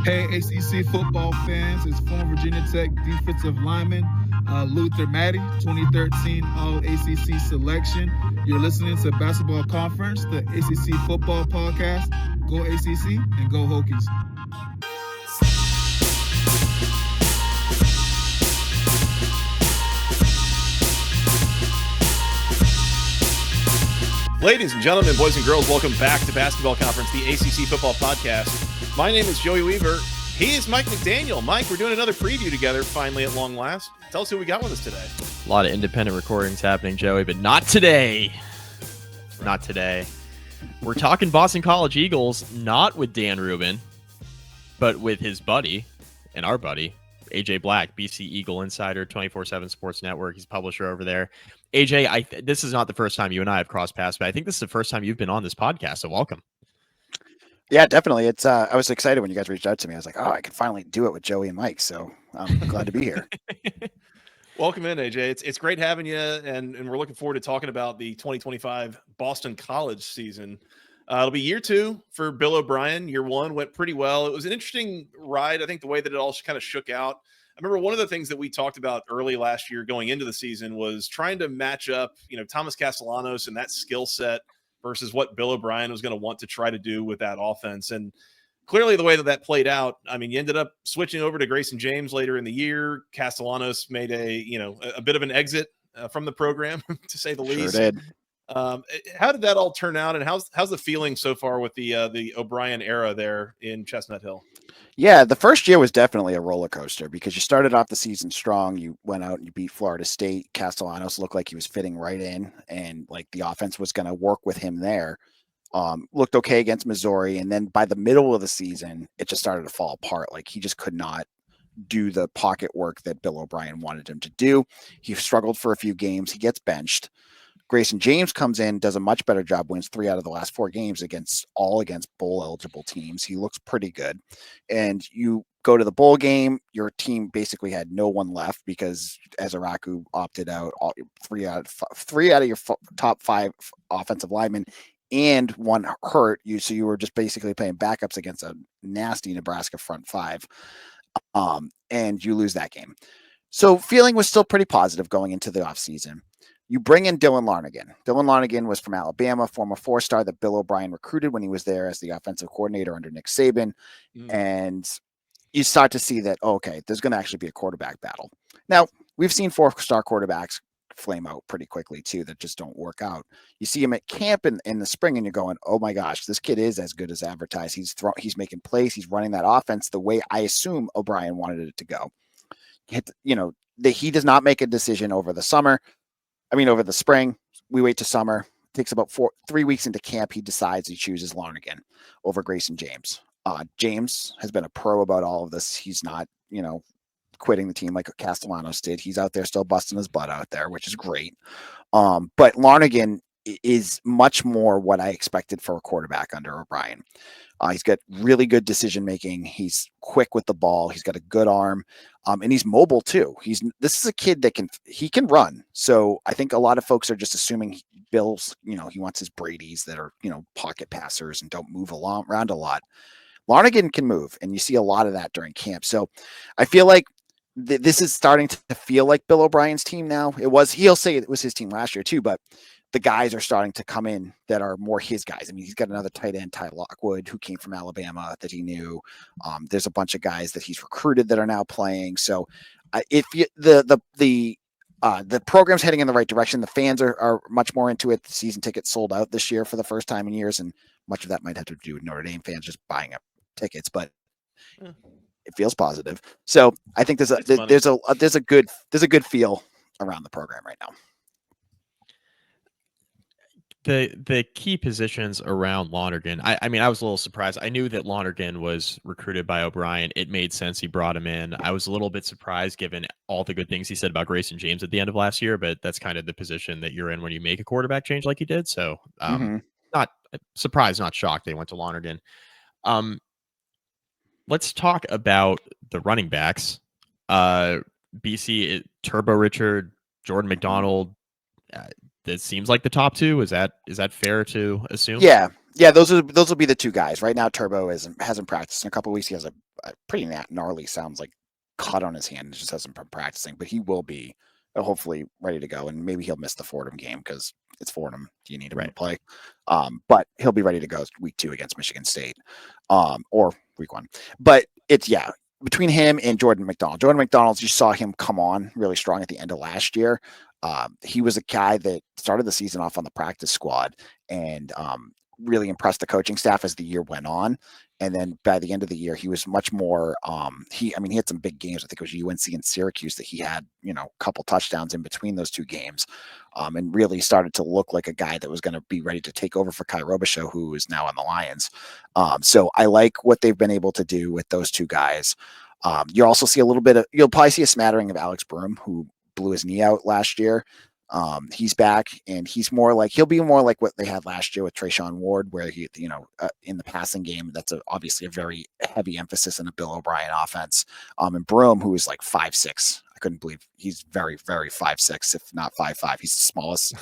Hey, ACC football fans, it's former Virginia Tech defensive lineman Luther Matty, 2013 All ACC selection. You're listening to Basketball Conference, the ACC football podcast. Go ACC and go Hokies. Ladies and gentlemen, boys and girls, welcome back to Basketball Conference, the ACC football podcast. My name is Joey Weaver. He is Mike McDaniel. Mike, we're doing another preview together, finally at long last. Tell us who we got with us today. A lot of independent recordings happening, Joey, but not today. Not today. We're talking Boston College Eagles, not with Dan Rubin, but with his buddy and our buddy, AJ Black, BC Eagle Insider, 24/7 Sports Network. He's a publisher over there. AJ, this is not the first time you and I have crossed paths, but I think this is the first time you've been on this podcast, so welcome. Yeah, definitely. It's I was excited when you guys reached out to me. I was like, oh, I can finally do it with Joey and Mike, so I'm glad to be here. Welcome in, AJ. It's great having you, and we're looking forward to talking about the 2025 Boston College season. It'll be year two for Bill O'Brien. Year one went pretty well. It was an interesting ride, I think, the way that it all kind of shook out. I remember one of the things that we talked about early last year going into the season was trying to match up, Thomas Castellanos and that skill set versus what Bill O'Brien was going to want to try to do with that offense. And clearly the way that played out, I mean, you ended up switching over to Grayson James later in the year. Castellanos made a bit of an exit from the program, to say the least. Sure did. How did that all turn out, and how's the feeling so far with the O'Brien era there in Chestnut Hill? Yeah, the first year was definitely a roller coaster because you started off the season strong. You went out and you beat Florida State. Castellanos looked like he was fitting right in, and like the offense was going to work with him there. Looked okay against Missouri, and then by the middle of the season, it just started to fall apart. Like he just could not do the pocket work that Bill O'Brien wanted him to do. He struggled for a few games. He gets benched. Grayson James comes in, does a much better job, wins 3 out of the last 4 games against bowl eligible teams. He looks pretty good. And you go to the bowl game, your team basically had no one left because Azaraku opted out. 3 out of your top 5 offensive linemen and 1 hurt you. So you were just basically playing backups against a nasty Nebraska front 5. And you lose that game. So feeling was still pretty positive going into the offseason. You bring in Dylan Larnagin. Dylan Larnagin was from Alabama, former 4-star that Bill O'Brien recruited when he was there as the offensive coordinator under Nick Saban. And you start to see that, okay, there's going to actually be a quarterback battle. Now, we've seen 4-star quarterbacks flame out pretty quickly, too, that just don't work out. You see him at camp in the spring, and you're going, oh, my gosh, this kid is as good as advertised. He's making plays. He's running that offense the way I assume O'Brien wanted it to go. He does not make a decision over the spring. We wait to summer. It takes about 3 weeks into camp. He decides he chooses Larnagin over Grayson James. James has been a pro about all of this. He's not, quitting the team like Castellanos did. He's out there still busting his butt out there, which is great. But Larnagin is much more what I expected for a quarterback under O'Brien. He's got really good decision making. He's quick with the ball. He's got a good arm, and he's mobile too. This is a kid that can run. So I think a lot of folks are just assuming Bill's, he wants his Brady's that are pocket passers and don't move around a lot. Larnagin can move, and you see a lot of that during camp. So I feel like this is starting to feel like Bill O'Brien's team now. He'll say it was his team last year too, but the guys are starting to come in that are more his guys. I mean, he's got another tight end, Ty Lockwood, who came from Alabama that he knew. There's a bunch of guys that he's recruited that are now playing. So the program's heading in the right direction. The fans are much more into it. The season tickets sold out this year for the first time in years, and much of that might have to do with Notre Dame fans just buying up tickets, but it feels positive. So I think there's a good feel around the program right now. The key positions around Lonergan, I mean, I was a little surprised. I knew that Lonergan was recruited by O'Brien. It made sense he brought him in. I was a little bit surprised given all the good things he said about Grayson James at the end of last year, but that's kind of the position that you're in when you make a quarterback change like he did. So not surprised, not shocked they went to Lonergan. Let's talk about the running backs. BC, Turbo Richard, Jordan McDonald, that seems like the top 2. Is that fair to assume? Yeah. Yeah, those will be the two guys. Right now, Turbo hasn't practiced in a couple of weeks. He has a pretty gnarly, sounds like cut on his hand. It just hasn't been practicing, but he will be hopefully ready to go. And maybe he'll miss the Fordham game because it's Fordham. You need him to play. But he'll be ready to go week 2 against Michigan State, or week 1. But it's between him and Jordan McDonald. Jordan McDonald, you saw him come on really strong at the end of last year. He was a guy that started the season off on the practice squad and really impressed the coaching staff as the year went on. And then by the end of the year, he was much more, he had some big games. I think it was UNC and Syracuse that he had, a couple touchdowns in between those 2 games, and really started to look like a guy that was going to be ready to take over for Kai Robichaux, who is now on the Lions. So I like what they've been able to do with those 2 guys. You also see you'll probably see a smattering of Alex Broom, who blew his knee out last year. He's back, and he'll be more like what they had last year with Trayshawn Ward, where he, in the passing game, that's obviously a very heavy emphasis in a Bill O'Brien offense. And Broom, who is like 5'6", I couldn't believe he's very, very 5'6", if not 5'5". He's the smallest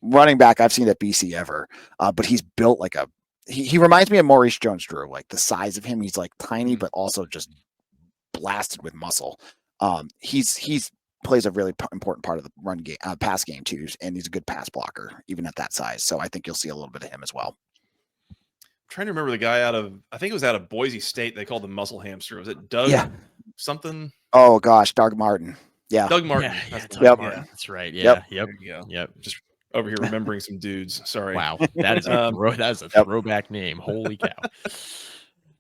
running back I've seen at BC ever. But he's built like he reminds me of Maurice Jones-Drew, like the size of him. He's like tiny, but also just blasted with muscle. He's plays a really important part of the run game, pass game too, and he's a good pass blocker even at that size. So I think you'll see a little bit of him as well. I'm trying to remember the guy I think it was out of Boise State. They called the muscle hamster. Was it Doug something? Oh gosh, Doug Martin. Yeah, Doug Martin. Doug Martin. That's right. Yeah. Yep. Just over here remembering some dudes. Sorry. Wow, that is a throwback name. Holy cow.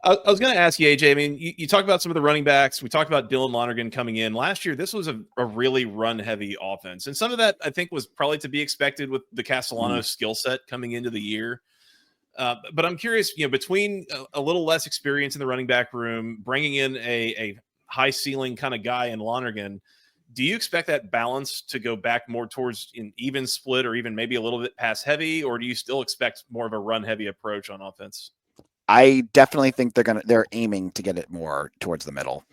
I was going to ask you, AJ, I mean, you talked about some of the running backs. We talked about Dylan Lonergan coming in. Last year, this was a really run-heavy offense. And some of that, I think, was probably to be expected with the Castellanos skill set coming into the year. But I'm curious, between a little less experience in the running back room, bringing in a high-ceiling kind of guy in Lonergan, do you expect that balance to go back more towards an even split or even maybe a little bit pass-heavy, or do you still expect more of a run-heavy approach on offense? I definitely think they're aiming to get it more towards the middle.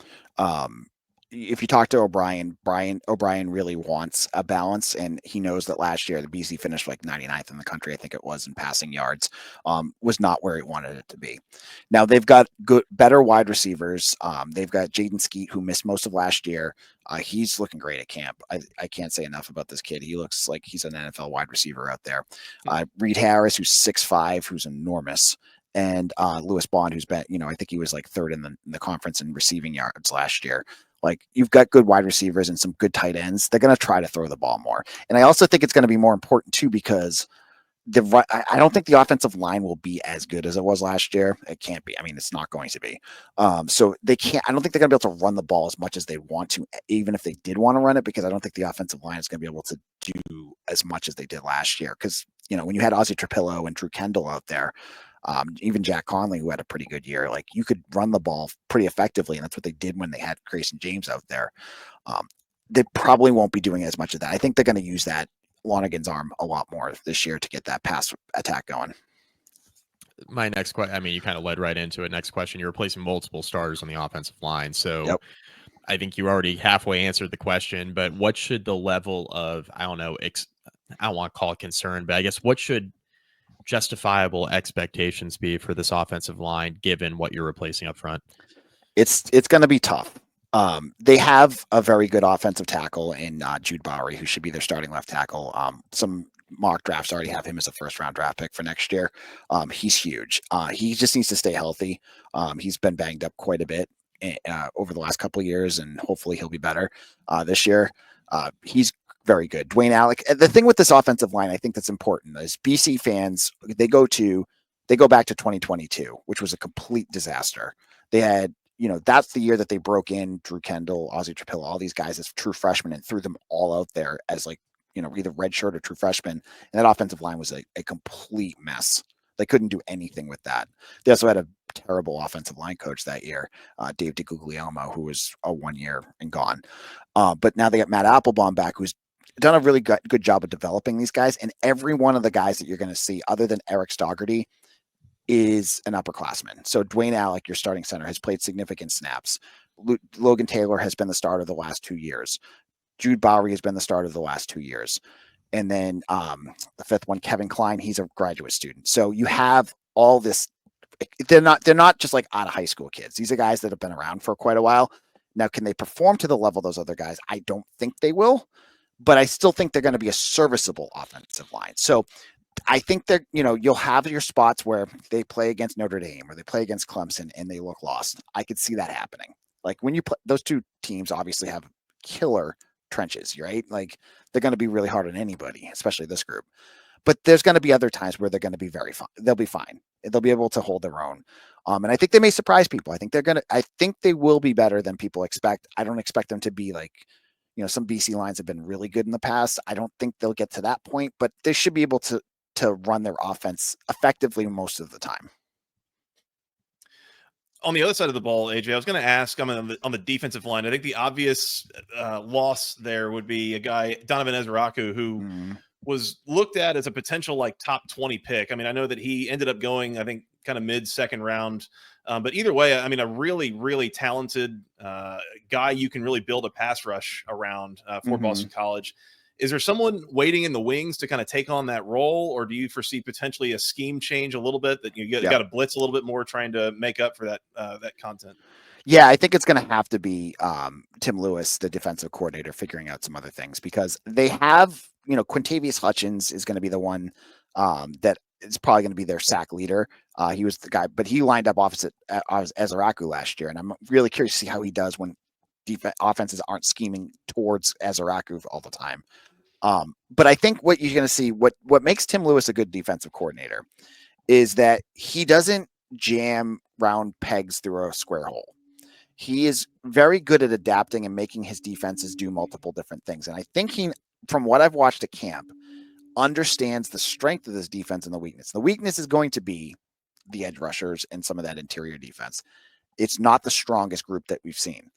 If you talk to O'Brien really wants a balance, and he knows that last year the BC finished like 99th in the country, I think it was, in passing yards, was not where he wanted it to be. Now they've got better wide receivers. They've got Jaden Skeet, who missed most of last year. He's looking great at camp. I can't say enough about this kid. He looks like he's an NFL wide receiver out there. Reed Harris, who's 6'5", who's enormous. And Lewis Bond, who's been, I think he was like 3rd in the conference in receiving yards last year. Like, you've got good wide receivers and some good tight ends. They're going to try to throw the ball more. And I also think it's going to be more important too, because I don't think the offensive line will be as good as it was last year. It can't be. I mean, it's not going to be. So I don't think they're going to be able to run the ball as much as they want to, even if they did want to run it, because I don't think the offensive line is going to be able to do as much as they did last year. Because, when you had Ozzie Trapillo and Drew Kendall out there, even Jack Conley, who had a pretty good year, like, you could run the ball pretty effectively. And that's what they did when they had Grayson James out there. They probably won't be doing as much of that. I think they're going to use that Lonergan's arm a lot more this year to get that pass attack going. My next question, I mean, you kind of led right into it. Next question, you're replacing multiple starters on the offensive line. So I think you already halfway answered the question, but what should the level of, I don't know, I don't want to call it concern, but I guess what should justifiable expectations be for this offensive line, given what you're replacing up front? It's going to be tough. They have a very good offensive tackle in Jude Bowery, who should be their starting left tackle. Some mock drafts already have him as a 1st-round draft pick for next year. He's huge. He just needs to stay healthy. He's been banged up quite a bit over the last couple of years, and hopefully he'll be better this year. He's very good. Dwayne Alec. The thing with this offensive line, I think that's important, is BC fans, they go back to 2022, which was a complete disaster. They had, that's the year that they broke in Drew Kendall, Ozzie Trapillo, all these guys as true freshmen, and threw them all out there as, like, either redshirt or true freshmen. And that offensive line was a complete mess. They couldn't do anything with that. They also had a terrible offensive line coach that year, Dave DeGuglielmo, who was a 1 year and gone. But now they got Matt Applebaum back, who's done a really good job of developing these guys. And every one of the guys that you're going to see, other than Eric Stoggerty, is an upperclassman. So Dwayne Alec, your starting center, has played significant snaps. Logan Taylor has been the starter the last 2 years. Jude Bowery has been the starter the last 2 years. And then the 5th one, Kevin Klein, he's a graduate student. So you have all this. They're not just like out of high school kids. These are guys that have been around for quite a while. Now, can they perform to the level of those other guys? I don't think they will, but I still think they're going to be a serviceable offensive line. So I think that, you'll have your spots where they play against Notre Dame or they play against Clemson and they look lost. I could see that happening. Like when you play, those two teams obviously have killer trenches, right? Like they're going to be really hard on anybody, especially this group. But there's going to be other times where they're going to be very fine. They'll be fine. They'll be able to hold their own. And I think they may surprise people. I think they will be better than people expect. I don't expect them to be like, some BC lines have been really good in the past. I don't think they'll get to that point, but they should be able to run their offense effectively most of the time. On the other side of the ball, AJ, I was going to ask on the defensive line. I think the obvious loss there would be a guy, Donovan Ezeraku, who was looked at as a potential like top 20 pick. I mean, I know that he ended up going, I think, kind of mid-second round. But either way, I mean, a really, really talented guy you can really build a pass rush around for Boston College. Is there someone waiting in the wings to kind of take on that role, or do you foresee potentially a scheme change a little bit that you got to blitz a little bit more, trying to make up for that content? Yeah, I think it's going to have to be Tim Lewis, the defensive coordinator, figuring out some other things, because they have, Quintavious Hutchins is going to be the one that is probably going to be their sack leader. He was the guy, but he lined up opposite Ezeraku last year, and I'm really curious to see how he does when offenses aren't scheming towards Ezeraku all the time. But I think what you're going to see, what makes Tim Lewis a good defensive coordinator is that he doesn't jam round pegs through a square hole. He is very good at adapting and making his defenses do multiple different things. And I think he, from what I've watched at camp, understands the strength of this defense and the weakness. The weakness is going to be the edge rushers and some of that interior defense. It's not the strongest group that we've seen.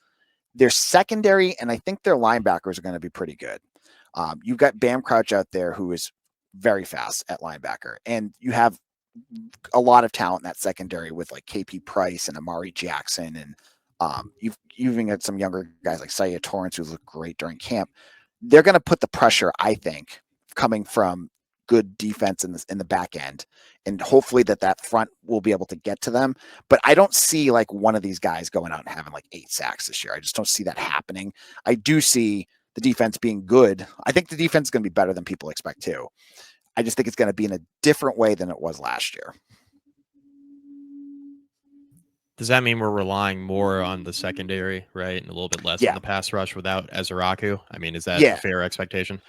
Their secondary, and I think their linebackers are going to be pretty good. You've got Bam Crouch out there, who is very fast at linebacker, and you have a lot of talent in that secondary with like KP Price and Amari Jackson, and you've even got some younger guys like Saya Torrance, who look great during camp. They're going to put the pressure, I think, coming from good defense in the back end, and hopefully that front will be able to get to them. But I don't see like one of these guys going out and having like 8 sacks this year. I just don't see that happening. I do see the defense being good. I think the defense is going to be better than people expect too. I just think it's going to be in a different way than it was last year. Does that mean we're relying more on the secondary, right, and a little bit less on the pass rush without Ezeraku? I mean, is that a fair expectation?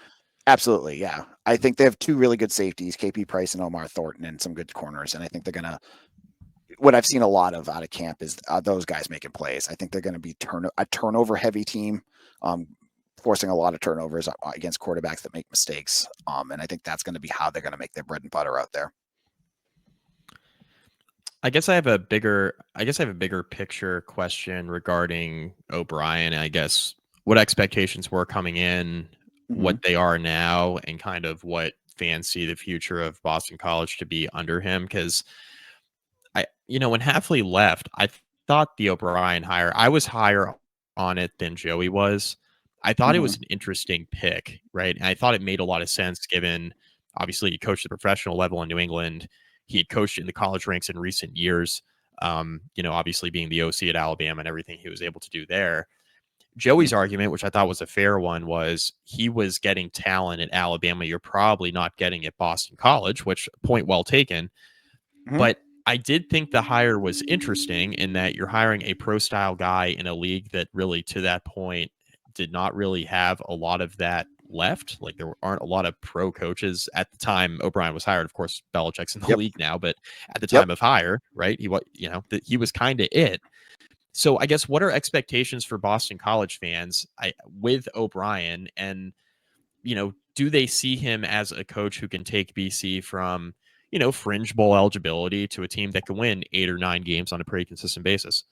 Absolutely, yeah. I think they have 2 really good safeties, KP Price and Omar Thornton, and some good corners. And I think they're going to, what I've seen a lot of out of camp is those guys making plays. I think they're going to be a turnover-heavy team, forcing a lot of turnovers against quarterbacks that make mistakes. And I think that's going to be how they're going to make their bread and butter out there. I guess I have a bigger picture question regarding O'Brien. I guess what expectations were coming in, what they are now, and kind of what fans see the future of Boston College to be under him. Because when Hafley left, I thought the O'Brien hire, I was higher on it than Joey was. I thought it was an interesting pick, right? And I thought it made a lot of sense given, obviously, he coached at the professional level in New England. He had coached in the college ranks in recent years, obviously being the OC at Alabama and everything he was able to do there. Joey's argument, which I thought was a fair one, was he was getting talent at Alabama you're probably not getting at Boston College, which point well taken. But I did think the hire was interesting in that you're hiring a pro-style guy in a league that really, to that point, did not really have a lot of that left. Like there aren't a lot of pro coaches at the time O'Brien was hired. Of course, Belichick's in the league now, but at the time of hire, right? He was kind of it. So I guess what are expectations for Boston College fans with O'Brien, and do they see him as a coach who can take BC from fringe bowl eligibility to a team that can win 8 or 9 games on a pretty consistent basis?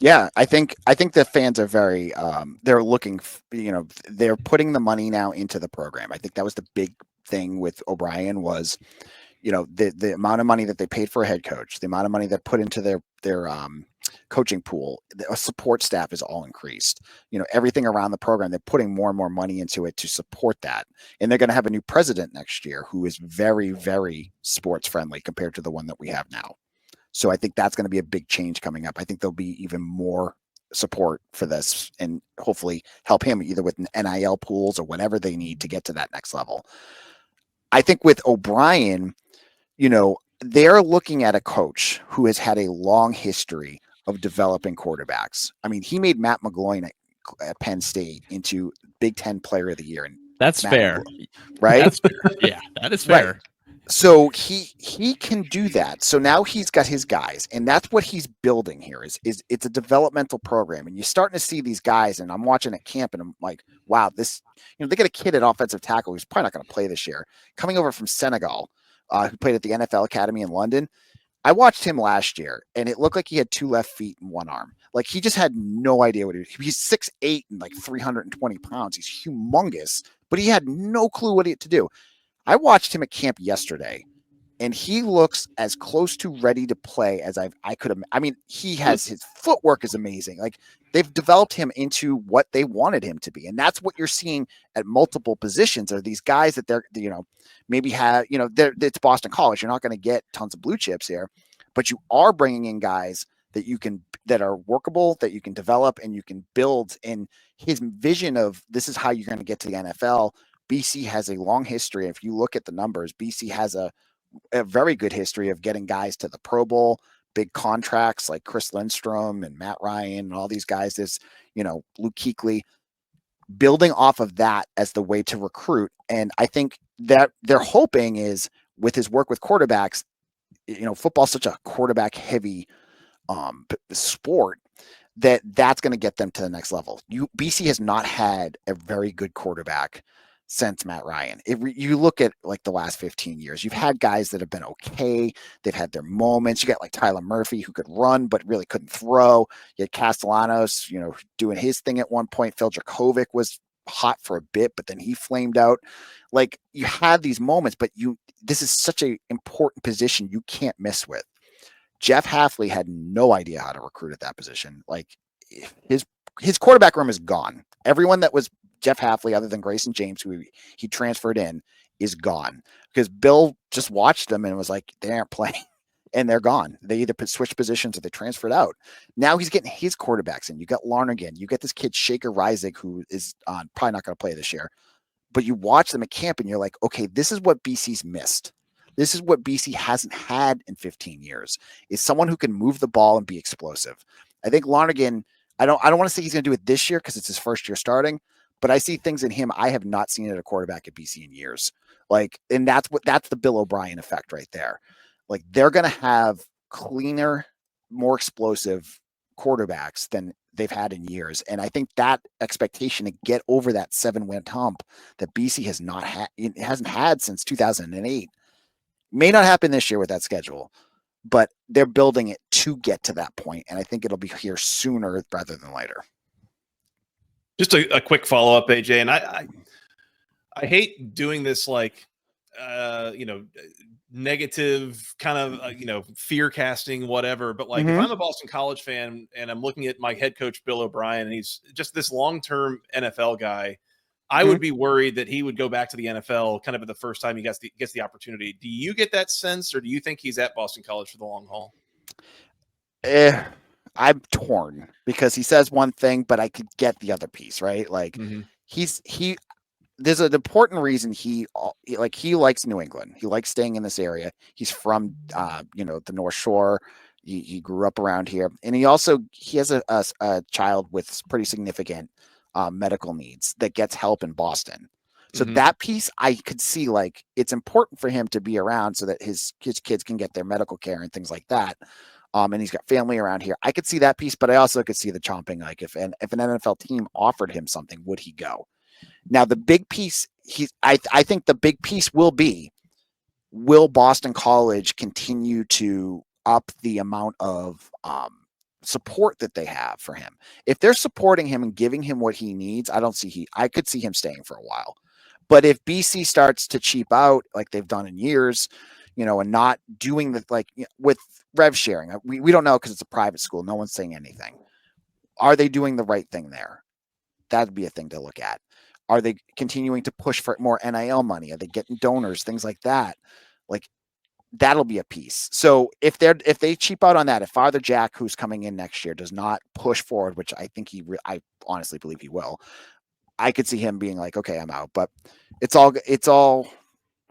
Yeah, I think the fans are very they're looking, they're putting the money now into the program. I think that was the big thing with O'Brien was, the amount of money that they paid for a head coach, the amount of money that put into their coaching pool, the support staff is all increased. Everything around the program, they're putting more and more money into it to support that. And they're going to have a new president next year who is very, very sports friendly compared to the one that we have now. So I think that's going to be a big change coming up. I think there'll be even more support for this and hopefully help him either with NIL pools or whatever they need to get to that next level. I think with O'Brien, they're looking at a coach who has had a long history of developing quarterbacks. I mean, he made Matt McGloin at Penn State into Big Ten Player of the Year. And That's fair. Right? That's fair. Yeah, that is fair. Right. So he can do that. So now he's got his guys, and that's what he's building here. Is it's a developmental program, and you're starting to see these guys. And I'm watching at camp, and I'm like, wow, this. They got a kid at offensive tackle who's probably not going to play this year, coming over from Senegal, who played at the NFL Academy in London. I watched him last year, and it looked like he had 2 left feet and 1 arm. Like he just had no idea what he was. He's 6'8" and like 320 pounds. He's humongous, but he had no clue what he had to do. I watched him at camp yesterday, and he looks as close to ready to play as I could have. I mean, he has his footwork is amazing. Like they've developed him into what they wanted him to be, and that's what you're seeing at multiple positions. Are these guys that they're maybe have it's Boston College. You're not going to get tons of blue chips here, but you are bringing in guys that are workable, that you can develop and you can build. And his vision of this is how you're going to get to the NFL. BC has a long history. If you look at the numbers, BC has a very good history of getting guys to the Pro Bowl, big contracts like Chris Lindstrom and Matt Ryan and all these guys. There's, Luke Kuechly, building off of that as the way to recruit. And I think that they're hoping is with his work with quarterbacks, football's such a quarterback heavy sport that's going to get them to the next level. BC has not had a very good quarterback since Matt Ryan. You look at like the last 15 years, you've had guys that have been okay. They've had their moments. You got like Tyler Murphy who could run, but really couldn't throw. You had Castellanos, doing his thing at one point. Phil Dracovic was hot for a bit, but then he flamed out. Like you had these moments, but this is such an important position you can't miss with. Jeff Hafley had no idea how to recruit at that position. Like his quarterback room is gone. Everyone that was Jeff Hafley, other than Grayson James, who he transferred in, is gone because Bill just watched them and was like, they aren't playing and they're gone. They either switched positions or they transferred out. Now he's getting his quarterbacks in. You got Larnagin. You get this kid, Shaker Reisig, who is probably not going to play this year. But you watch them at camp and you're like, okay, this is what BC's missed. This is what BC hasn't had in 15 years, is someone who can move the ball and be explosive. I think Larnagin, I don't want to say he's going to do it this year because it's his first year starting, but I see things in him I have not seen at a quarterback at BC in years. Like, and that's the Bill O'Brien effect right there. Like they're going to have cleaner, more explosive quarterbacks than they've had in years. And I think that expectation to get over that 7-win hump that BC has not had, it hasn't had since 2008, may not happen this year with that schedule, but they're building it to get to that point. And I think it'll be here sooner rather than later. Just a quick follow-up, AJ, and I hate doing this like negative kind of fear casting, whatever. But like if I'm a Boston College fan and I'm looking at my head coach Bill O'Brien and he's just this long-term NFL guy, I would be worried that he would go back to the NFL kind of at the first time he gets the opportunity. Do you get that sense, or do you think he's at Boston College for the long haul? I'm torn because he says one thing, but I could get the other piece, right? Like there's an important reason he likes New England. He likes staying in this area. He's from the North Shore. He grew up around here, and he has a child with pretty significant medical needs that gets help in Boston. So that piece I could see, like it's important for him to be around so that his kids can get their medical care and things like that. And he's got family around here. I could see that piece, but I also could see the chomping. Like if an NFL team offered him something, would he go? Now the big piece, I think the big piece will be, will Boston College continue to up the amount of support that they have for him? If they're supporting him and giving him what he needs, I could see him staying for a while. But if BC starts to cheap out like they've done in years, and not doing with rev sharing, we don't know because it's a private school. No one's saying anything. Are they doing the right thing there? That'd be a thing to look at. Are they continuing to push for more NIL money? Are they getting donors, things like that? Like that'll be a piece. So if they cheap out on that, if Father Jack, who's coming in next year, does not push forward, which I think I honestly believe he will, I could see him being like, okay, I'm out. But it's all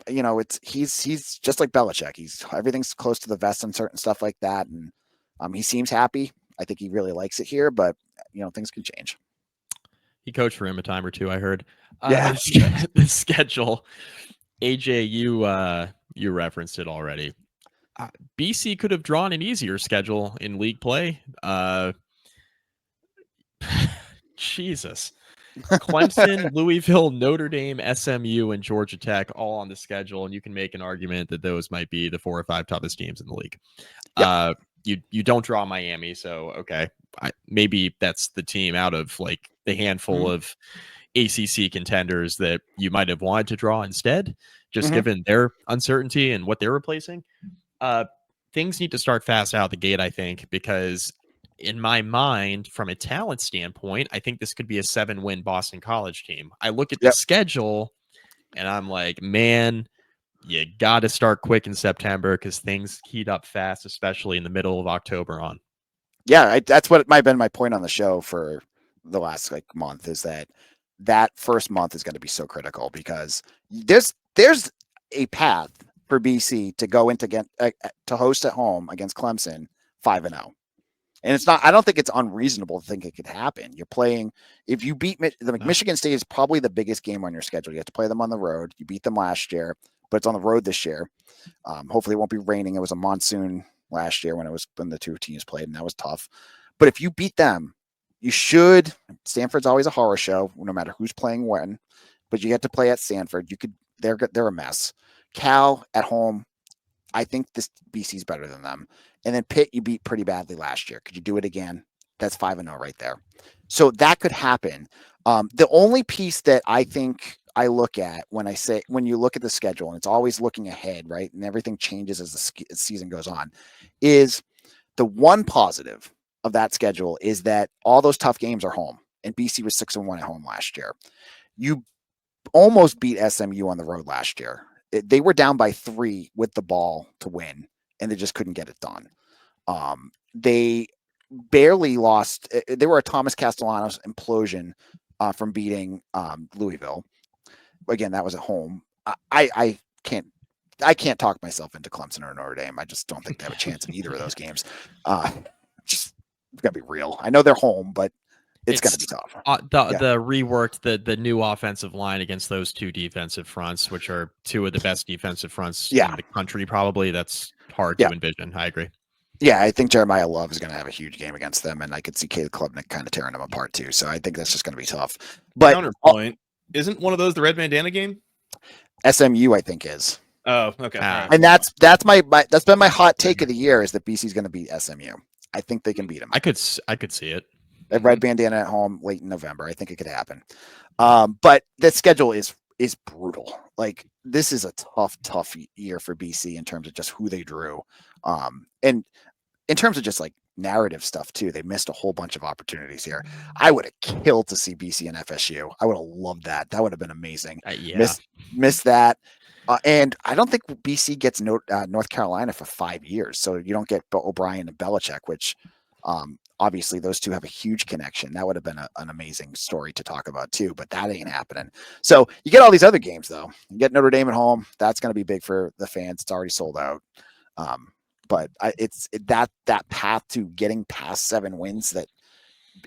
he's just like Belichick. Everything's close to the vest and certain stuff like that, and he seems happy. I think he really likes it here, but things can change. He coached for him a time or two, I heard. Yeah. The schedule, AJ, you referenced it already. BC could have drawn an easier schedule in league play. Jesus. Clemson, Louisville, Notre Dame, SMU, and Georgia Tech all on the schedule, and you can make an argument that those might be the 4 or 5 toughest teams in the league. Yep. You don't draw Miami, so okay, maybe that's the team out of like the handful of ACC contenders that you might have wanted to draw instead, just given their uncertainty and what they're replacing. Things need to start fast out the gate, I think, because in my mind, from a talent standpoint, I think this could be a 7-win Boston College team. I look at the schedule and I'm like, man, you got to start quick in September because things heat up fast, especially in the middle of October on. Yeah, that's what might have been my point on the show for the last month, is that first month is going to be so critical because there's a path for BC to go into to host at home against Clemson 5-0. And it's not, I don't think it's unreasonable to think it could happen. You're playing, if you beat Michigan State is probably the biggest game on your schedule. You have to play them on the road. You beat them last year, but it's on the road this year. Hopefully it won't be raining. It was a monsoon last year when the two teams played, and that was tough. But if you beat them, you should. Stanford's always a horror show, no matter who's playing when. But you get to play at Stanford. They're a mess. Cal at home, I think this BC's better than them. And then Pitt, you beat pretty badly last year. Could you do it again? That's 5-0 right there. So that could happen. The only piece that I think I look at when you look at the schedule, and it's always looking ahead, right? And everything changes as the season goes on, is the one positive of that schedule is that all those tough games are home. And BC was 6-1 at home last year. You almost beat SMU on the road last year. They were down by 3 with the ball to win, and they just couldn't get it done. They barely lost. They were a Thomas Castellanos implosion from beating Louisville. Again, that was at home. I can't talk myself into Clemson or Notre Dame. I just don't think they have a chance in either of those games. Just gotta be real. I know they're home, but it's going to be tough. The reworked, the new offensive line against those two defensive fronts, which are two of the best defensive fronts in the country, probably. That's hard to envision. I agree. Yeah, I think Jeremiah Love is going to have a huge game against them, and I could see Caleb Klubnik kind of tearing them apart too. So I think that's just going to be tough. But counterpoint, isn't one of those the red bandana game? SMU, I think, is. Oh, okay. And that's been my hot take of the year, is that BC's going to beat SMU. I think they can beat them. I could see it. A red bandana at home late in November. I think it could happen. But the schedule is brutal. Like, this is a tough year for BC in terms of just who they drew. And in terms of just like narrative stuff too, they missed a whole bunch of opportunities here. I would have killed to see BC and FSU. I would have loved that. That would have been amazing. Missed that. And I don't think BC gets North Carolina for 5 years. So you don't get O'Brien and Belichick, which obviously those two have a huge connection. That would have been an amazing story to talk about too, but that ain't happening. So you get all these other games though. You get Notre Dame at home. That's going to be big for the fans. It's already sold out. But it's that path to getting past 7 wins that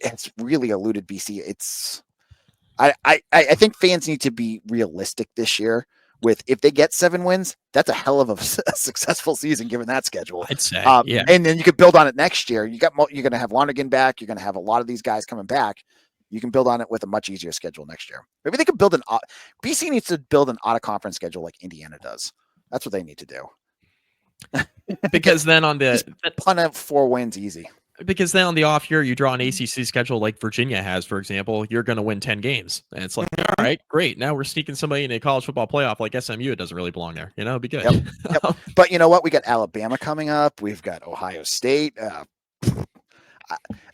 it's really eluded BC. I think fans need to be realistic this year. If they get 7 wins, that's a hell of a successful season given that schedule. I'd say, And then you could build on it next year. You're going to have Lonergan back. You're going to have a lot of these guys coming back. You can build on it with a much easier schedule next year. Maybe they could build BC needs to build an out-of-conference schedule like Indiana does. That's what they need to do. Because then on the punt out 4 wins easy. Because then on the off year, you draw an ACC schedule like Virginia has, for example, you're going to win 10 games. And it's like, all right, great. Now we're sneaking somebody in a college football playoff like SMU. It doesn't really belong there. It'd be good. Yep. But you know what? We got Alabama coming up. We've got Ohio State.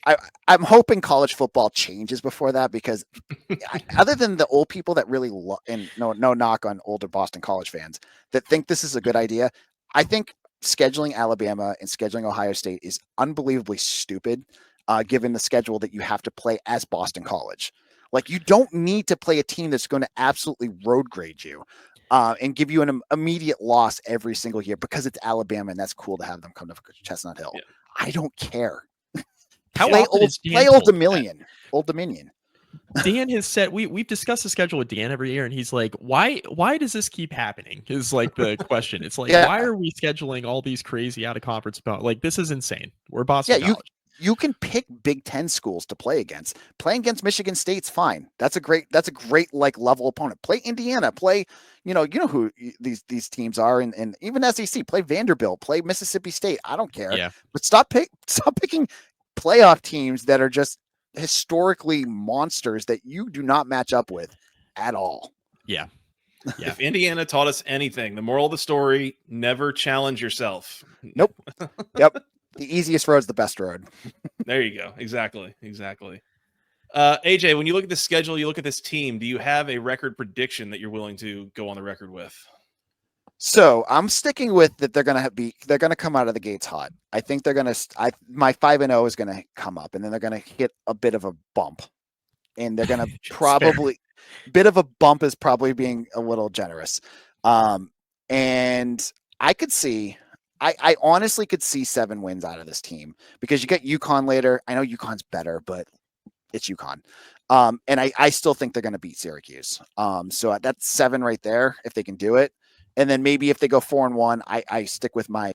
I'm hoping college football changes before that, because other than the old people that really love, and no knock on older Boston College fans that think this is a good idea, I think scheduling Alabama and scheduling Ohio State is unbelievably stupid, given the schedule that you have to play as Boston College. Like, you don't need to play a team that's going to absolutely road grade you and give you an immediate loss every single year because it's Alabama and that's cool to have them come to Chestnut Hill. Yeah. I don't care. How Play often is Dan Old told that? Dominion. Old Dominion. Dan has said we've discussed the schedule with Dan every year, and he's like, why does this keep happening? Is like the question. It's like, Yeah. why are we scheduling all these crazy out of conference about? Like, this is insane. We're Boston College. You can pick Big Ten schools to play against. Playing against Michigan State's fine. That's a great like level opponent. Play Indiana. Play you know who these teams are, and even SEC. Play Vanderbilt. Play Mississippi State. I don't care. Yeah. But stop picking playoff teams that are just historically monsters that you do not match up with at all. Yeah. Yeah. If Indiana taught us anything, the moral of the story: never challenge yourself. Nope. Yep. The easiest road is the best road. There you go. Exactly. AJ, when you look at the schedule, you look at this team, do you have a record prediction that you're willing to go on the record with? So I'm sticking with that. They're going to come out of the gates hot. I think they're going to, my 5-0 is going to come up, and then they're going to hit a bit of a bump, and they're going to probably bit of a bump is probably being a little generous. And I could see, I honestly could see 7 wins out of this team because you get UConn later. I know UConn's better, but it's UConn. And I still think they're going to beat Syracuse. So that's 7 right there if they can do it. And then maybe if they go 4-1, I stick with my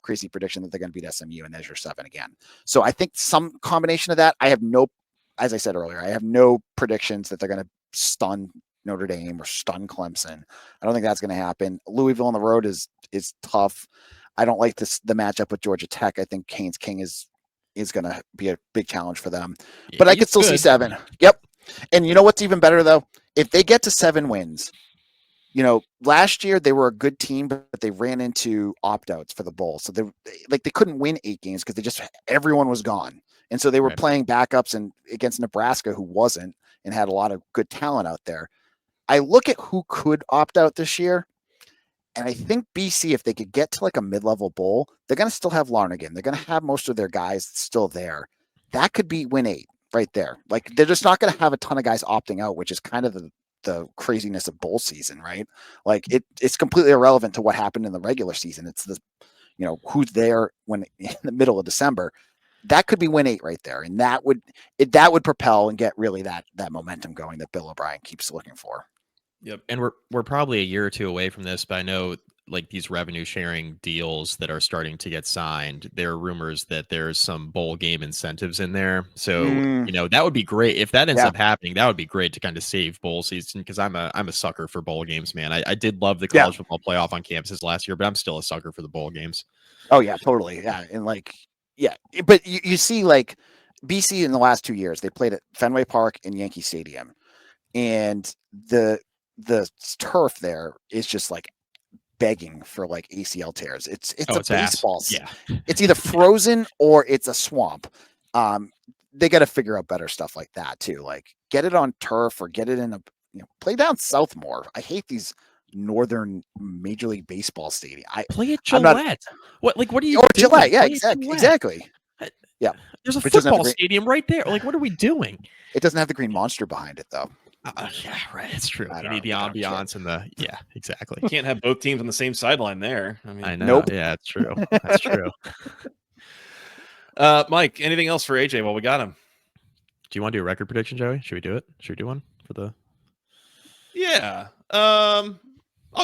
crazy prediction that they're going to beat SMU, and there's your 7 again. So I think some combination of that. As I said earlier, I have no predictions that they're going to stun Notre Dame or stun Clemson. I don't think that's going to happen. Louisville on the road is tough. I don't like the matchup with Georgia Tech. I think Haynes King is going to be a big challenge for them. Yeah, but I could still see 7. Yep. And you know what's even better, though? If they get to 7 wins, last year they were a good team, but they ran into opt-outs for the bowl. So they couldn't win 8 games because everyone was gone. And so they were playing backups and against Nebraska, who wasn't, and had a lot of good talent out there. I look at who could opt out this year, and I think BC, if they could get to like a mid-level bowl, they're going to still have Larnagin. They're going to have most of their guys still there. That could be win 8 right there. Like, they're just not going to have a ton of guys opting out, which is kind of the craziness of bowl season, right? Like, it's completely irrelevant to what happened in the regular season. It's who's there when in the middle of December. That could be win 8 right there, and that would propel and get really that momentum going that Bill O'Brien keeps looking for. Yep. And we're probably a year or 2 away from this, but I know like these revenue sharing deals that are starting to get signed, there are rumors that there's some bowl game incentives in there. So, that would be great. If that ends up happening, that would be great to kind of save bowl season, because I'm a sucker for bowl games, man. I did love the college football playoff on campuses last year, but I'm still a sucker for the bowl games. Oh yeah, totally. Yeah. And but you see, like, BC in the last 2 years, they played at Fenway Park and Yankee Stadium, and the turf there is just like begging for like ACL tears. It's baseball. Yeah. It's either frozen or it's a swamp. They got to figure out better stuff like that too. Like, get it on turf or get it in play down south more. I hate these northern Major League Baseball stadium. Play at Gillette. What are you or doing? Gillette? Yeah, Play exactly. Yeah. There's a football stadium right there. Like, what are we doing? It doesn't have the green monster behind it, though. Yeah, right. It's true. You need the ambiance and exactly. You can't have both teams on the same sideline there. I mean, I know. Nope. Yeah, it's true. That's true. Mike, anything else for AJ while we got him? Do you want to do a record prediction, Joey? Should we do it? Should we do one for the? Yeah. I'll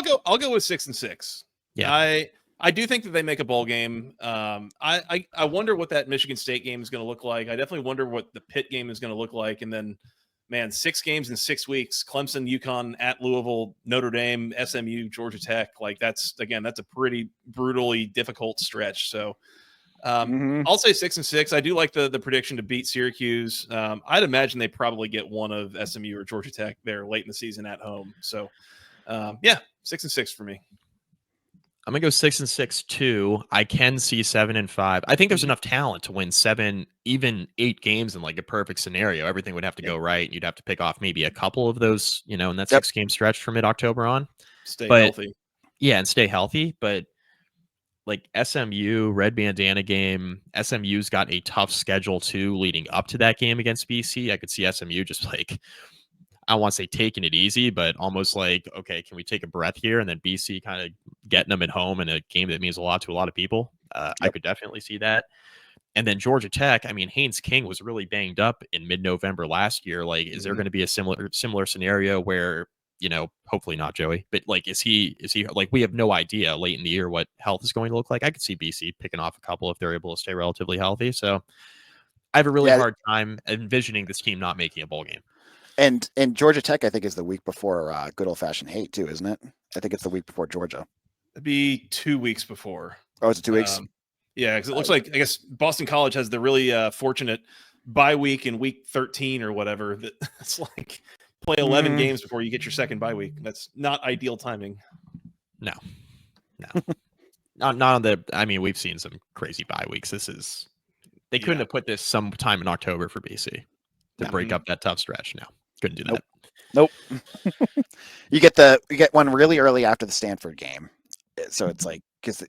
go with 6-6. Yeah. I do think that they make a bowl game. I wonder what that Michigan State game is going to look like. I definitely wonder what the Pitt game is going to look like. And then, man, 6 games in 6 weeks: Clemson, UConn, at Louisville, Notre Dame, SMU, Georgia Tech. Like, that's a pretty brutally difficult stretch. So I'll say 6-6. I do like the prediction to beat Syracuse. I'd imagine they probably get one of SMU or Georgia Tech there late in the season at home. So 6-6 for me. I'm gonna go 6-6 too. I can see 7-5. I think there's enough talent to win 7, even 8 games in like a perfect scenario. Everything would have to go right, and you'd have to pick off maybe a couple of those, in that 6-game stretch from mid-October on. Stay But healthy. Yeah, and stay healthy. But like SMU red bandana game. SMU's got a tough schedule too leading up to that game against BC. I could see SMU just like, I don't want to say taking it easy, but almost like, okay, can we take a breath here? And then BC kind of getting them at home in a game that means a lot to a lot of people. I could definitely see that. And then Georgia Tech, I mean, Haynes King was really banged up in mid-November last year. Like, is there going to be a similar scenario where, hopefully not Joey, but like, is he like, we have no idea late in the year what health is going to look like. I could see BC picking off a couple if they're able to stay relatively healthy. So I have a really hard time envisioning this team not making a bowl game. And Georgia Tech, I think, is the week before good old-fashioned hate too, isn't it? I think it's the week before Georgia. It'd be 2 weeks before. Oh, it's 2 weeks? Yeah, because it looks like, I guess, Boston College has the really fortunate bye week in week 13 or whatever. That it's like play 11 games before you get your second bye week. That's not ideal timing. No. not on the. I mean, we've seen some crazy bye weeks. They couldn't have put this sometime in October for BC to break up that tough stretch. No, couldn't do that. Nope. You get one really early after the Stanford game, so it's like, because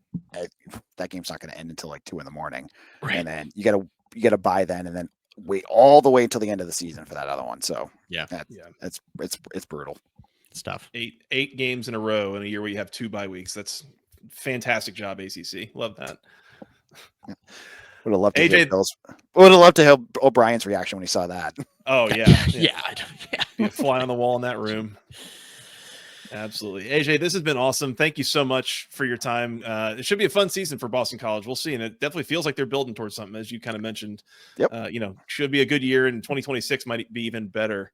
that game's not going to end until like 2 a.m, right? And then you got to buy then, and then wait all the way until the end of the season for that other one. So it's brutal. It's tough. 8 games in a row in a year where you have 2 bye weeks. That's fantastic job, ACC. Love that. Would have loved to hear would have loved to hear O'Brien's reaction when he saw that. Oh yeah. Be a fly on the wall in that room. Absolutely. AJ, this has been awesome. Thank you so much for your time. It should be a fun season for Boston College. We'll see. And it definitely feels like they're building towards something, as you kind of mentioned. Yep. Should be a good year, and 2026 might be even better.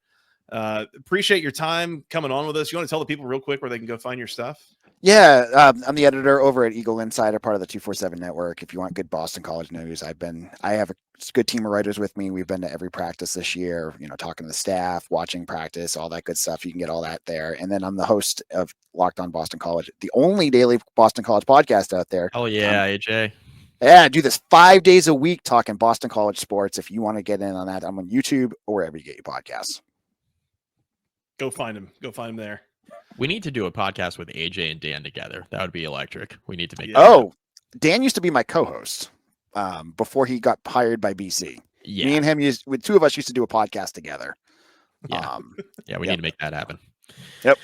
Appreciate your time coming on with us. You want to tell the people real quick where they can go find your stuff? Yeah, I'm the editor over at Eagle Insider, part of the 247 network. If you want good Boston College news, I have a good team of writers with me. We've been to every practice this year, talking to the staff, watching practice, all that good stuff. You can get all that there. And then I'm the host of Locked On Boston College, the only daily Boston College podcast out there. Oh yeah, AJ. Yeah, I do this 5 days a week talking Boston College sports. If you want to get in on that, I'm on YouTube or wherever you get your podcasts. Go find him. Go find him there. We need to do a podcast with AJ and Dan together. That would be electric. We need to make. Dan used to be my co-host before he got hired by BC. Yeah. Me and him with 2 of us used to do a podcast together. Yeah. We need to make that happen. Yep.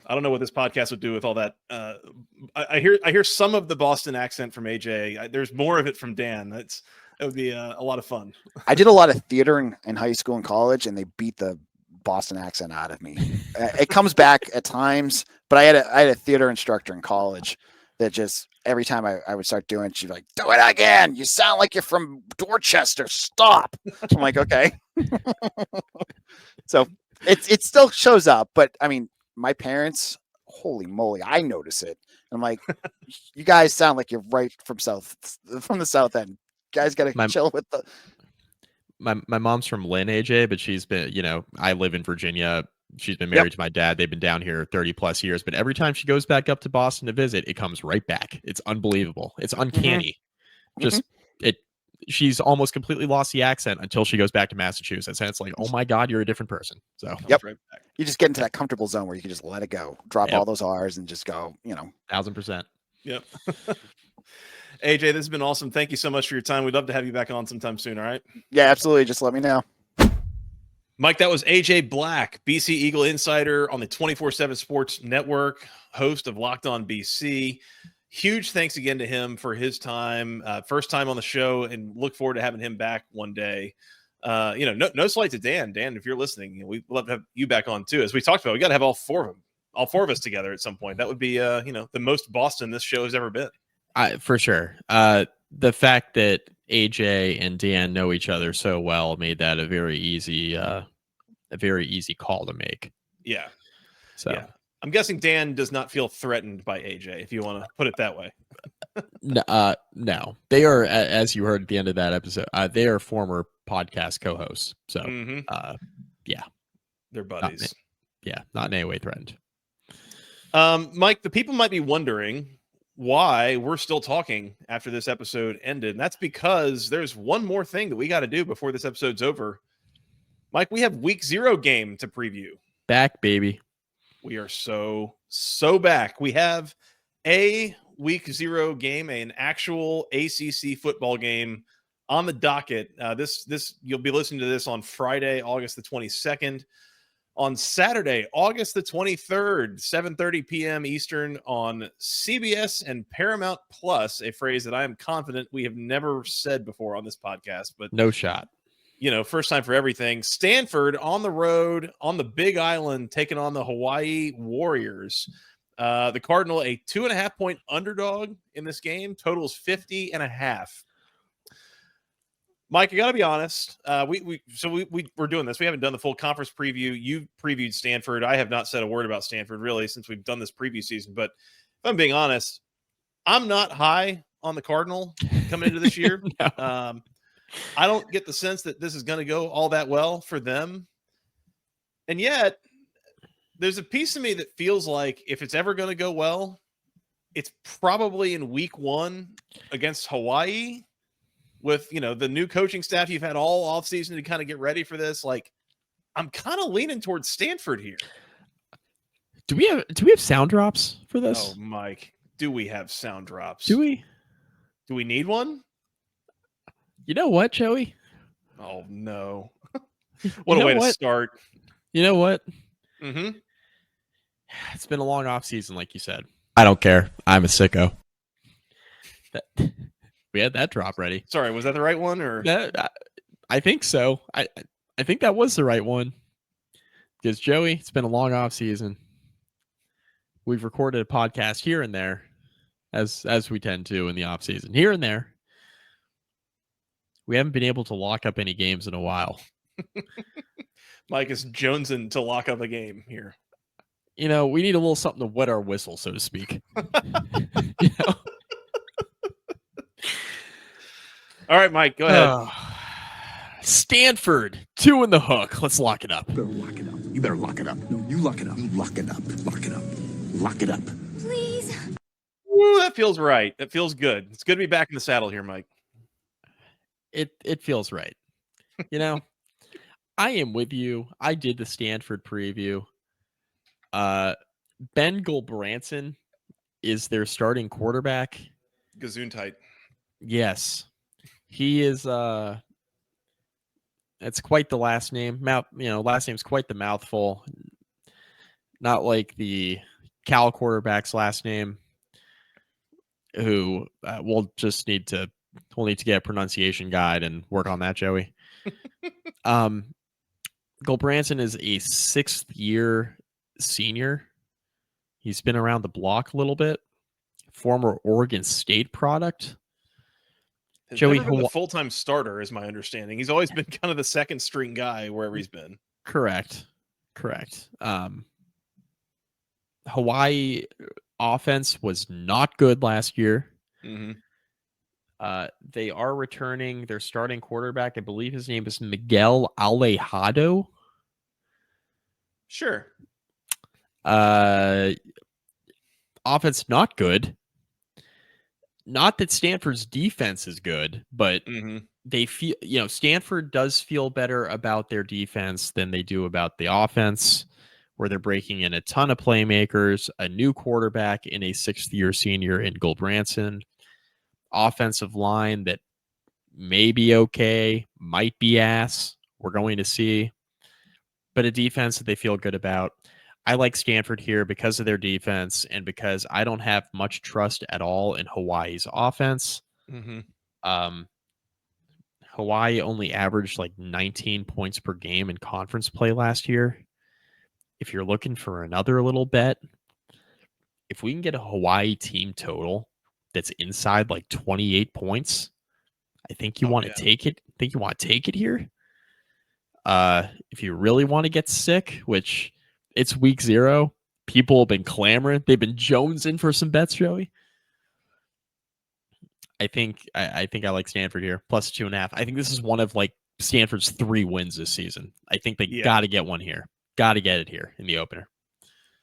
I don't know what this podcast would do with all that. I hear some of the Boston accent from AJ. There's more of it from Dan. It would be a lot of fun. I did a lot of theater in high school and college, and they beat the Boston accent out of me. It comes back at times, but I had a theater instructor in college that just every time I would start doing it, she'd be like, "Do it again. You sound like you're from Dorchester. Stop." I'm like, okay. So it still shows up, but I mean, my parents, holy moly, I notice it. I'm like, you guys sound like you're right from the south end. You guys got to chill with the. My mom's from Lynn, AJ, but she's been, I live in Virginia. She's been married to my dad. They've been down here 30 plus years, but every time she goes back up to Boston to visit, it comes right back. It's unbelievable. It's uncanny. She's almost completely lost the accent until she goes back to Massachusetts. And it's like, oh my God, you're a different person. So right back. You just get into that comfortable zone where you can just let it go, drop all those R's and just go, 1000%. Yep. AJ, this has been awesome. Thank you so much for your time. We'd love to have you back on sometime soon. All right. Yeah, absolutely. Just let me know. Mike, that was AJ Black, BC Eagle Insider on the 24/7 Sports Network, host of Locked On BC. Huge thanks again to him for his time. First time on the show, and look forward to having him back one day. No slight to Dan. Dan, if you're listening, we'd love to have you back on too. As we talked about, we got to have all four of us together at some point. That would be, the most Boston this show has ever been. For sure. The fact that AJ and Dan know each other so well made that a very easy call to make. Yeah. So yeah. I'm guessing Dan does not feel threatened by AJ, if you want to put it that way. No, they are, as you heard at the end of that episode, they are former podcast co-hosts. So, yeah, they're buddies. Not in any way threatened. Mike, the people might be wondering why we're still talking after this episode ended. And that's because there's one more thing that we got to do before this episode's over. Mike, we have week 0 game to preview. Back, baby. We are so back. We have a week 0 game, an actual ACC football game on the docket. This you'll be listening to this on Friday, August the 22nd. On Saturday, August the 23rd, 7:30 p.m. Eastern on CBS and Paramount Plus, a phrase that I am confident we have never said before on this podcast, but No shot. First time for everything. Stanford on the road on the Big Island taking on the Hawaii Warriors. The Cardinal, a 2.5-point underdog in this game, totals 50.5. Mike, I got to be honest. We're doing this. We haven't done the full conference preview. You previewed Stanford. I have not said a word about Stanford really since we've done this preview season. But if I'm being honest, I'm not high on the Cardinal coming into this year. No. I don't get the sense that this is going to go all that well for them. And yet, there's a piece of me that feels like if it's ever going to go well, it's probably in week 1 against Hawaii. With, the new coaching staff you've had all offseason to kind of get ready for this, like, I'm kind of leaning towards Stanford here. Do we have sound drops for this? Oh, Mike, do we have sound drops? Do we? Do we need one? You know what, Joey? Oh, no. What a way to start. You know what? Mm-hmm. It's been a long off season, like you said. I don't care. I'm a sicko. We had that drop ready. Sorry, was that the right one? Or I think so. I think that was the right one. Because Joey, it's been a long off season. We've recorded a podcast here and there, as we tend to in the off season. Here and there. We haven't been able to lock up any games in a while. Mike is jonesing to lock up a game here. We need a little something to wet our whistle, so to speak. All right, Mike, go ahead. Stanford, 2 in the hook. Let's lock it up. You better lock it up. You better lock it up. No, you lock it up. You lock it up. Lock it up. Lock it up. Please. Woo, that feels right. That feels good. It's good to be back in the saddle here, Mike. It feels right. I am with you. I did the Stanford preview. Ben Gulbranson is their starting quarterback. Gesundheit. Yes. He is it's quite the last name. Last name's quite the mouthful. Not like the Cal quarterback's last name, who we'll need to get a pronunciation guide and work on that, Joey. Gulbranson is a 6th-year senior. He's been around the block a little bit. Former Oregon State product. Has Joey, never been the full-time starter, is my understanding. He's always been kind of the second-string guy wherever he's been. Correct. Hawaii offense was not good last year. Mm-hmm. They are returning their starting quarterback. I believe his name is Miguel Alejado. Sure. Offense not good. Not that Stanford's defense is good, but they feel, Stanford does feel better about their defense than they do about the offense, where they're breaking in a ton of playmakers, a new quarterback in a 6th-year senior in Gulbranson, offensive line that may be okay, might be ass. We're going to see, but a defense that they feel good about. I like Stanford here because of their defense and because I don't have much trust at all in Hawaii's offense. Mm-hmm. Hawaii only averaged like 19 points per game in conference play last year. If you're looking for another little bet, if we can get a Hawaii team total that's inside like 28 points, I think you want to take it. I think you want to take it here. If you really want to get sick, which it's week 0, people have been clamoring. They've been jonesing for some bets, Joey. I think I like Stanford here, plus 2.5. I think this is one of like Stanford's 3 wins this season. I think they got to get one here. Got to get it here in the opener.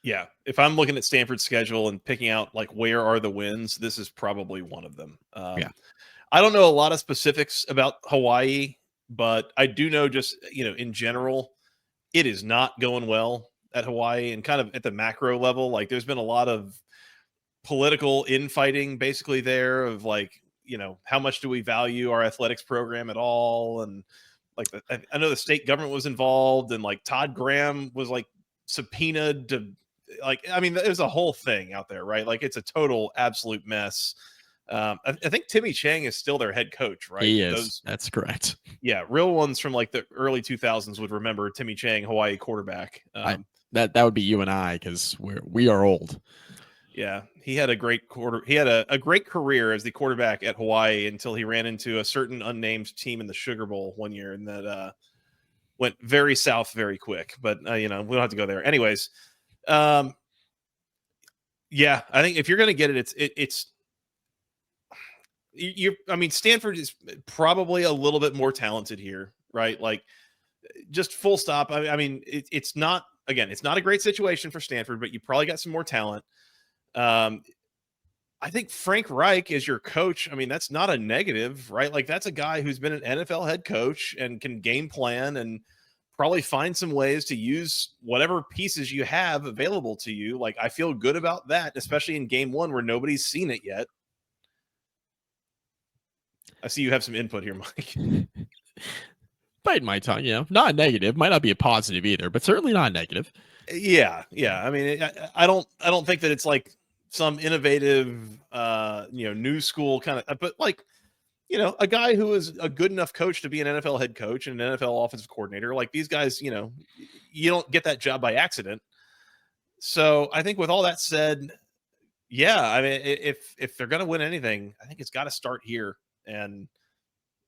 Yeah. If I'm looking at Stanford's schedule and picking out like where are the wins, this is probably one of them. I don't know a lot of specifics about Hawaii, but I do know just, in general, it is not going well at Hawaii and kind of at the macro level. Like there's been a lot of political infighting basically there of like, how much do we value our athletics program at all? And like, I know the state government was involved, and like Todd Graham was like subpoenaed to, like, I mean, there's a whole thing out there, right? Like, it's a total absolute mess. I think Timmy Chang is still their head coach, right? He is. That's correct. Yeah, real ones from like the early 2000s would remember Timmy Chang, Hawaii quarterback. That would be you and I, because we are old. Yeah, he had a great a great career as the quarterback at Hawaii until he ran into a certain unnamed team in the Sugar Bowl one year, and that went very south very quick. But we don't have to go there. Anyways, yeah, I think if you're going to get it, I mean, Stanford is probably a little bit more talented here, right? Like, just full stop. I mean, it's not a great situation for Stanford, but you probably got some more talent. I think Frank Reich is your coach. I mean, that's not a negative, right? Like, that's a guy who's been an NFL head coach and can game plan and probably find some ways to use whatever pieces you have available to you. Like, I feel good about that, especially in game one where nobody's seen it yet. I see you have some input here, Mike. Biting my tongue, not negative, might not be a positive either, but certainly not negative. Yeah. I mean, I don't think that it's like some innovative, new school kind of, but like, a guy who is a good enough coach to be an NFL head coach and an NFL offensive coordinator. Like, these guys, you don't get that job by accident. So I think with all that said, yeah, I mean, if they're going to win anything, I think it's got to start here. And,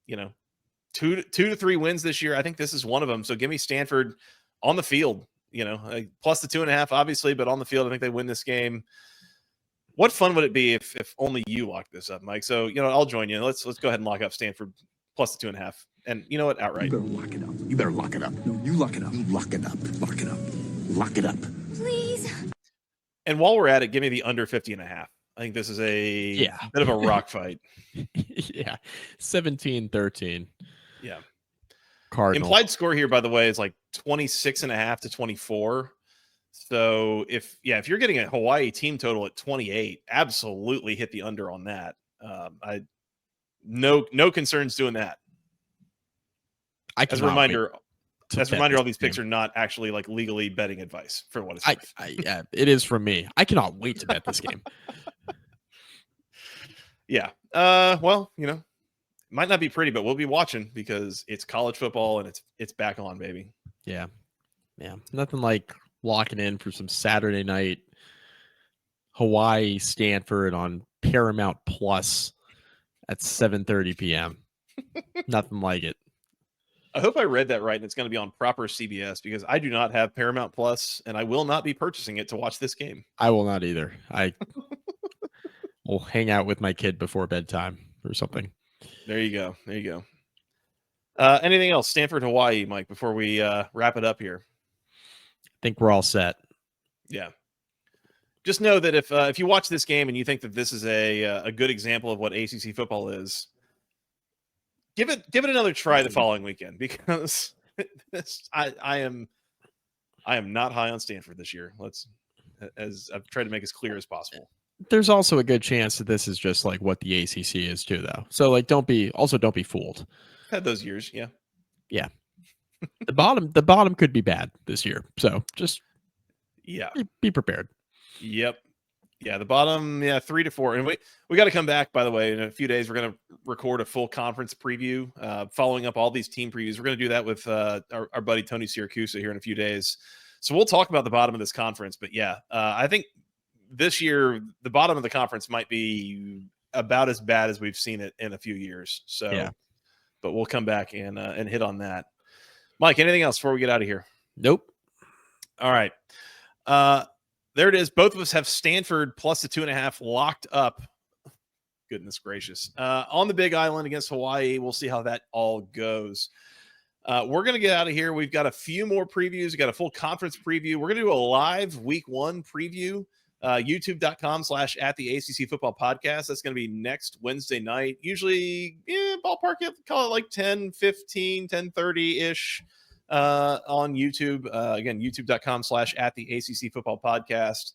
2 to 3 wins this year. I think this is one of them. So give me Stanford on the field, plus the 2.5, obviously, but on the field, I think they win this game. What fun would it be if only you lock this up, Mike? So, I'll join you. Let's go ahead and lock up Stanford plus the 2.5. And you know what? Outright. You better lock it up. You better lock it up. No, you lock it up. You lock it up. Lock it up. Lock it up. Please. And while we're at it, give me the under 50.5. I think this is a bit of a rock fight. Yeah. 17-13. Yeah. Cardinal. Implied score here, by the way, is like 26.5 to 24. So if you're getting a Hawaii team total at 28, absolutely hit the under on that. No concerns doing that. As a reminder, all these picks are not actually like legally betting advice for what it's worth. Yeah, it is from me. I cannot wait to bet this game. Yeah. Well, might not be pretty, but we'll be watching because it's college football and it's back on, baby. Yeah. Nothing like locking in for some Saturday night Hawaii Stanford on Paramount Plus at 7:30 p.m. Nothing like it. I hope I read that right, and it's going to be on proper CBS because I do not have Paramount Plus, and I will not be purchasing it to watch this game. I will not either. I will hang out with my kid before bedtime or something. There you go. Anything else? Stanford, Hawaii, Mike, before we wrap it up here. I think we're all set. Yeah. Just know that if you watch this game and you think that this is a good example of what ACC football is, give it another try the following weekend because I am not high on Stanford this year. As I've tried to make as clear as possible. There's also a good chance that this is just like what the ACC is too, though. So like, don't be fooled. Had those years, yeah. The bottom could be bad this year, so just be prepared. Yep. Yeah, the bottom, 3 to 4. And we got to come back, by the way, in a few days. We're going to record a full conference preview, following up all these team previews. We're going to do that with our buddy Tony Siracusa here in a few days. So we'll talk about the bottom of this conference. But I think this year, the bottom of the conference might be about as bad as we've seen it in a few years. So, but we'll come back and hit on that. Mike, anything else before we get out of here? Nope. All right. There it is. Both of us have Stanford plus the 2.5 locked up. Goodness gracious. On the Big Island against Hawaii. We'll see how that all goes. We're going to get out of here. We've got a few more previews. We got a full conference preview. We're going to do a live week 1 preview. YouTube.com/@the-ACC football podcast. That's going to be next Wednesday night. Usually, ballpark, call it like 10:15, 10:30-ish. On YouTube. Again, youtube.com/@the-ACC football podcast.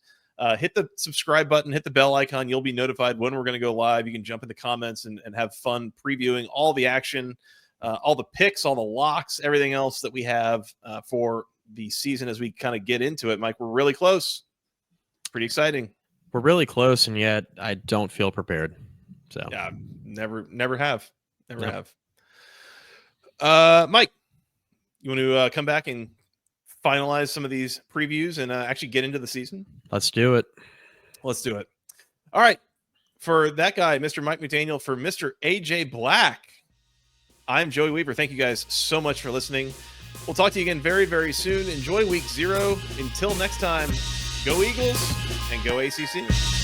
hit the subscribe button, hit the bell icon. You'll be notified when we're going to go live. You can jump in the comments and have fun previewing all the action, all the picks, all the locks, everything else that we have for the season as we kind of get into it. Mike, we're really close. Pretty exciting. We're really close, and yet I don't feel prepared. So yeah, never have. Mike, you want to come back and finalize some of these previews and actually get into the season? Let's do it. Let's do it. All right. For that guy, Mr. Mike McDaniel, for Mr. AJ Black, I'm Joey Weaver. Thank you guys so much for listening. We'll talk to you again very, very soon. Enjoy week 0. Until next time, go Eagles and go ACC.